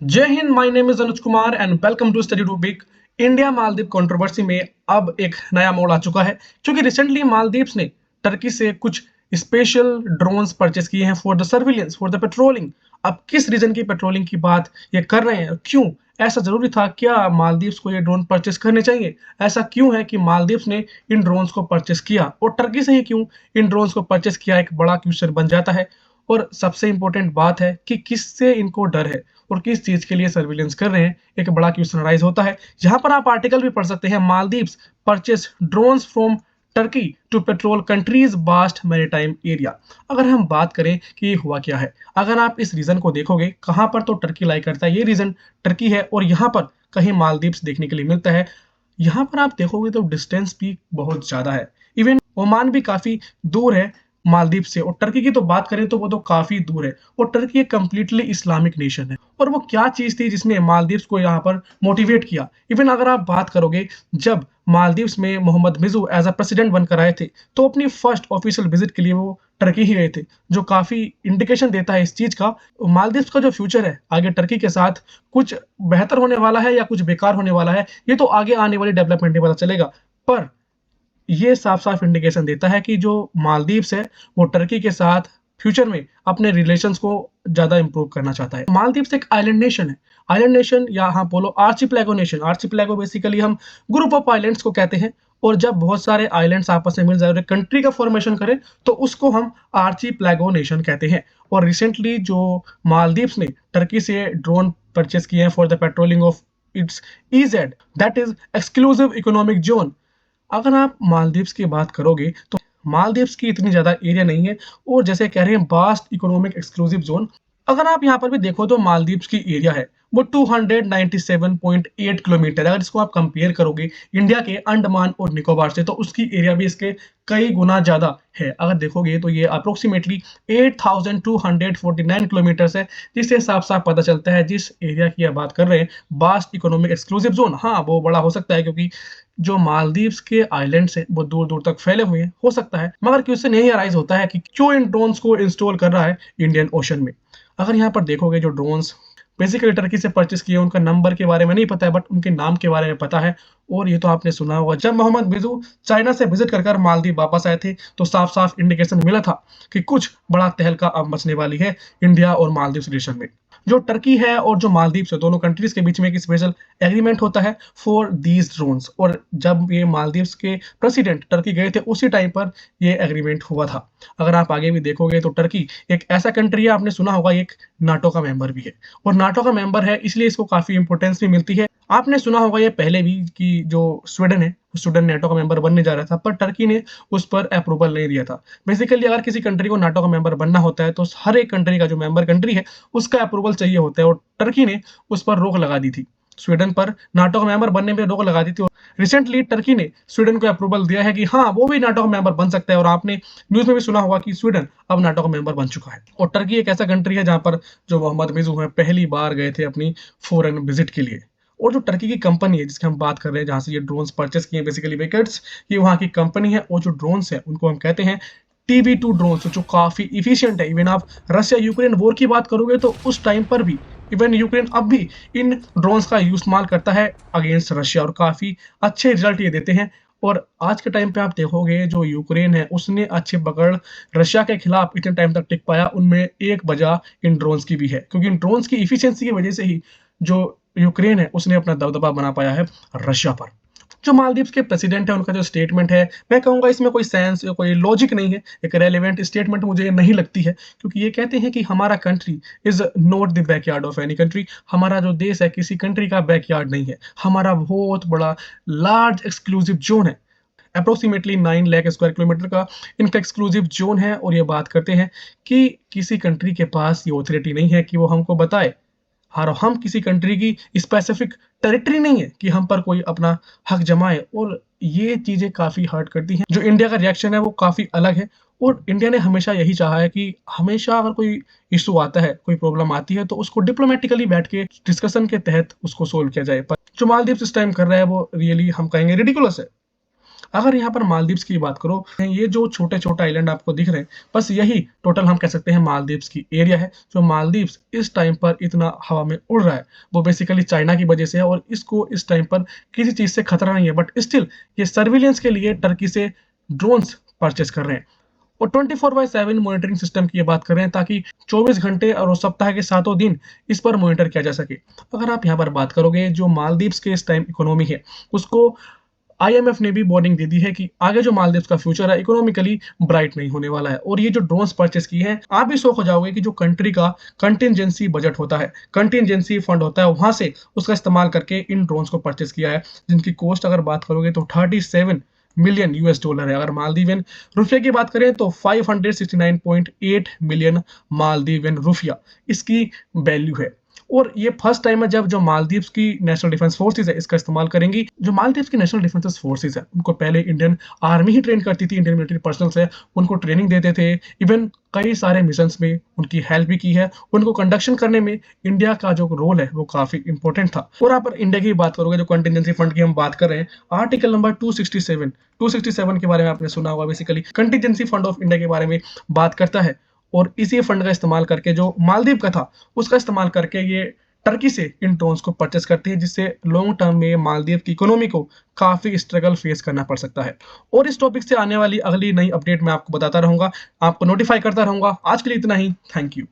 जय हिंद। My name is Anuj Kumar and welcome to study topic. India Maldives controversy में अब एक नया मोड़ आ चुका है, क्योंकि रिसेंटली मालदीव्स ने टर्की से कुछ स्पेशल ड्रोन्स परचेस किए हैं for the surveillance, for the patrolling. अब किस रीजन की पेट्रोलिंग की बात ये कर रहे हैं, क्यों ऐसा जरूरी था, क्या मालदीव्स को ये ड्रोन परचेस करने चाहिए, ऐसा क्यों है कि मालदीव्स ने इन ड्रोन्स को परचेस किया और टर्की से ही क्यों इन ड्रोन्स को परचेस किया, एक बड़ा क्वेश्चन बन जाता है। और सबसे इंपॉर्टेंट बात है कि किससे इनको डर है और किस चीज के लिए सर्विलेंस कर रहे हैं, एक बड़ा क्वेश्चन राइज होता है। यहाँ पर आप आर्टिकल भी पढ़ सकते हैं, Maldives purchase drones from Turkey to patrol countries vast maritime area. अगर हम बात करें कि ये हुआ क्या है, अगर आप इस रीजन को देखोगे कहाँ पर, तो टर्की लाई करता है, ये रीजन टर्की है और यहाँ पर कहीं मालदीव्स देखने के लिए मिलता है। यहाँ पर आप देखोगे तो डिस्टेंस भी बहुत ज्यादा है, इवन ओमान भी काफी दूर है मालदीव से, और टर्की की तो बात करें तो वो तो काफी दूर है। और टर्की एक कंप्लीटली इस्लामिक नेशन है, और वो क्या चीज थी जिसने मालदीव्स को यहाँ पर मोटिवेट किया। इवन अगर आप बात करोगे, जब मालदीव्स में Mohammed Muizzu as a president बनकर आए थे, तो अपनी फर्स्ट ऑफिशियल विजिट के लिए वो टर्की ही गए थे, जो काफी इंडिकेशन देता है इस चीज का। मालदीव्स का जो फ्यूचर है आगे टर्की के साथ, कुछ बेहतर होने वाला है या कुछ बेकार होने वाला है, ये तो आगे आने वाली डेवलपमेंट में पता चलेगा। पर ये साफ-साफ इंडिकेशन देता है कि जो मालदीव्स है, वो टर्की के साथ फ्यूचर में अपने रिलेशंस को ज़्यादा इंप्रूव करना चाहता है। मालदीव्स एक आइलैंड नेशन है। आइलैंड नेशन या हाँ बोलो आर्चिपेलागो नेशन। आर्चिपेलागो बेसिकली हम ग्रुप ऑफ आइलैंड्स को कहते हैं, और जब बहुत सारे आइलैंड्स आपस में मिल जाए और एक कंट्री का फॉर्मेशन करें, तो उसको हम आर्चिपेलागो नेशन कहते हैं। और रिसेंटली जो मालदीव्स ने टर्की से ड्रोन परचेस किए हैं for the patrolling of its EEZ, that is exclusive economic zone. अगर आप मालदीव्स की बात करोगे तो मालदीव्स की इतनी ज़्यादा एरिया नहीं है, और जैसे कह रहे हैं वास्ट इकोनॉमिक एक्सक्लूसिव जोन। अगर आप यहाँ पर भी देखो तो मालदीव्स की एरिया है वो 297.8 किलोमीटर। अगर इसको आप कंपेयर करोगे इंडिया के अंडमान और निकोबार से, तो उसकी एरिया भी इसके कई गुना ज़्यादा है। अगर देखोगे तो ये अप्रोक्सीमेटली 8,249 किलोमीटर है, जिससे साफ साफ पता चलता है जिस एरिया की आप बात कर रहे हैं, वास्ट इकोनॉमिक एक्सक्लूसिव जोन, हाँ वो बड़ा हो सकता है, क्योंकि जो मालदीव्स के आइलैंड्स हैं वो दूर दूर तक फैले हुए हैं, हो सकता है। मगर क्वेश्चन यही अराइज होता है कि क्यों इन ड्रोन्स को इंस्टॉल कर रहा है इंडियन ओशन में। अगर यहाँ पर देखोगे, जो ड्रोन्स बेसिकली टर्की से परचेस किए, उनका नंबर के बारे में नहीं पता है, बट उनके नाम के बारे में पता है। और ये तो आपने सुना होगा, जब मोहम्मद मिजू चाइना से विजिट कर मालदीव वापस आए थे, तो साफ साफ इंडिकेशन मिला था कि कुछ बड़ा तहलका अब मचने वाली है इंडिया और मालदीव रिलेशन में। जो टर्की है और जो मालदीव है, दोनों कंट्रीज के बीच में एक स्पेशल एग्रीमेंट होता है फॉर दीज ड्रोन्स। और जब ये मालदीव्स के प्रेसिडेंट टर्की गए थे, उसी टाइम पर ये एग्रीमेंट हुआ था। अगर आप आगे भी देखोगे तो टर्की एक ऐसा कंट्री है, आपने सुना होगा, एक नाटो का मेंबर भी है, और नाटो का मेंबर है इसलिए इसको काफी इंपोर्टेंस भी मिलती है। आपने सुना होगा ये पहले भी कि जो स्वीडन है, स्वीडन नाटो का मेंबर बनने जा रहा था, पर टर्की ने उस पर अप्रूवल नहीं दिया था। बेसिकली अगर किसी कंट्री को नाटो का मेंबर बनना होता है, तो हर एक कंट्री का जो मेंबर कंट्री है उसका अप्रूवल चाहिए होता है, और टर्की ने उस पर रोक लगा दी थी। स्वीडन पर नाटो का मेंबर बनने में रोक लगा दी थी, और रिसेंटली टर्की ने स्वीडन को अप्रूवल दिया है कि हाँ वो भी नाटो का मेंबर बन सकता है। और आपने न्यूज में भी सुना होगा कि स्वीडन अब नाटो का मेंबर बन चुका है। और टर्की एक ऐसा कंट्री है जहां पर जो मोहम्मद मिजू है पहली बार गए थे अपनी फॉरेन विजिट के लिए। और जो टर्की की कंपनी है जिसकी हम बात कर रहे हैं, जहां से ये ड्रोन्स परचेस किए, बेसिकली वेकेट्स, ये वहां की कंपनी है। और जो ड्रोन्स है उनको हम कहते हैं TB2 ड्रोन्स, जो काफी इफिशियंट है। इवन आप रशिया यूक्रेन वॉर की बात करोगे तो उस टाइम पर भी इवन यूक्रेन अब भी इन ड्रोन्स का इस्तेमाल करता है अगेंस्ट रशिया, और काफी अच्छे रिजल्ट ये देते हैं। और आज के टाइम पे आप देखोगे, जो यूक्रेन है उसने अच्छी पकड़ रशिया के खिलाफ इतने टाइम तक टिक पाया, उनमें एक वजह इन ड्रोन्स की भी है, क्योंकि इन ड्रोन्स की इफिशियंसी की वजह से ही जो यूक्रेन है उसने अपना दबदबा बना पाया है रशिया पर। जो मालदीव्स के प्रेसिडेंट है उनका जो स्टेटमेंट है, मैं कहूंगा इसमें कोई सेंस या कोई लॉजिक नहीं है, एक रेलेवेंट स्टेटमेंट मुझे ये नहीं लगती है। क्योंकि ये कहते हैं कि हमारा country is not the backyard of any country. हमारा जो देश है किसी कंट्री का बैकयार्ड नहीं है, हमारा बहुत बड़ा लार्ज एक्सक्लूसिव जोन है, अप्रोक्सीमेटली 9 लाख स्क्वायर किलोमीटर का इनका एक्सक्लूसिव जोन है। और ये बात करते हैं कि किसी कंट्री के पास ये ऑथोरिटी नहीं है कि वो हमको बताए, और हम किसी कंट्री की स्पेसिफिक टेरिटरी नहीं है कि हम पर कोई अपना हक जमाए। और ये चीजें काफी हर्ट करती हैं। जो इंडिया का रिएक्शन है वो काफी अलग है, और इंडिया ने हमेशा यही चाहा है कि हमेशा अगर कोई इशू आता है, कोई प्रॉब्लम आती है, तो उसको डिप्लोमेटिकली बैठ के डिस्कशन के तहत उसको सोल्व किया जाए। पर जो मालदीव इस टाइम कर रहा है वो रियली हम कहेंगे रिडिकुलस है। अगर यहाँ पर मालदीव्स की बात करो, ये जो छोटे-छोटे आइलैंड आपको दिख रहे हैं, बस यही टोटल हम कह सकते हैं मालदीव्स की एरिया है। जो मालदीव्स इस टाइम पर इतना हवा में उड़ रहा है, वो बेसिकली चाइना की वजह से है और इसको इस टाइम पर किसी चीज़ से खतरा नहीं है, बट स्टिल ये सर्विलेंस के लिए टर्की से ड्रोन्स परचेज़ कर रहे हैं। और 24/7 मॉनिटरिंग सिस्टम की ये बात कर रहे हैं ताकि 24 घंटे और सप्ताह के सातों दिन इस पर मॉनिटर किया जा सके। अगर आप यहाँ पर बात करोगे, जो मालदीव्स के इस टाइम इकोनॉमी है, उसको आईएमएफ ने भी वार्निंग दे दी है कि आगे जो मालदीव्स का फ्यूचर है इकोनॉमिकली ब्राइट नहीं होने वाला है। और ये जो ड्रोन्स परचेस किए हैं, आप भी शॉक हो जाओगे कि जो कंट्री का कंटिजेंसी बजट होता है, कंटिजेंसी फंड होता है, वहां से उसका इस्तेमाल करके इन ड्रोन्स को परचेस किया है, जिनकी कॉस्ट अगर बात करोगे तो 37 मिलियन यूएस डॉलर है। अगर मालदीवियन रुपये की बात करें तो 569.8 मिलियन मालदीवियन रुपया इसकी वैल्यू है। और ये फर्स्ट टाइम है जब जो मालदीव्स की नेशनल डिफेंस फोर्सेस है इसका इस्तेमाल करेंगी। जो मालदीव्स की नेशनल डिफेंस फोर्सेस है, उनको पहले इंडियन आर्मी ही ट्रेन करती थी, इंडियन मिलिट्री पर्सनल्स है, उनको ट्रेनिंग देते थे, इवन कई सारे मिशंस में उनकी हेल्प भी की है। उनको कंडक्शन करने में इंडिया का जो रोल है वो काफी इंपॉर्टेंट था। और यहाँ पर इंडिया की बात करोगे, जो कंटिजेंसी फंड की हम बात कर रहे हैं, आर्टिकल नंबर 267 के बारे में आपने सुना होगा। Basically contingency fund of India के बारे में बात करता है और इसी फंड का इस्तेमाल करके जो मालदीव का था उसका इस्तेमाल करके ये टर्की से इन ड्रोन्स को परचेस करती है, जिससे लॉन्ग टर्म में मालदीव की इकोनॉमी को काफी स्ट्रगल फेस करना पड़ सकता है। और इस टॉपिक से आने वाली अगली नई अपडेट मैं आपको बताता रहूंगा, आपको नोटिफाई करता रहूंगा। आज के लिए इतना ही। Thank you.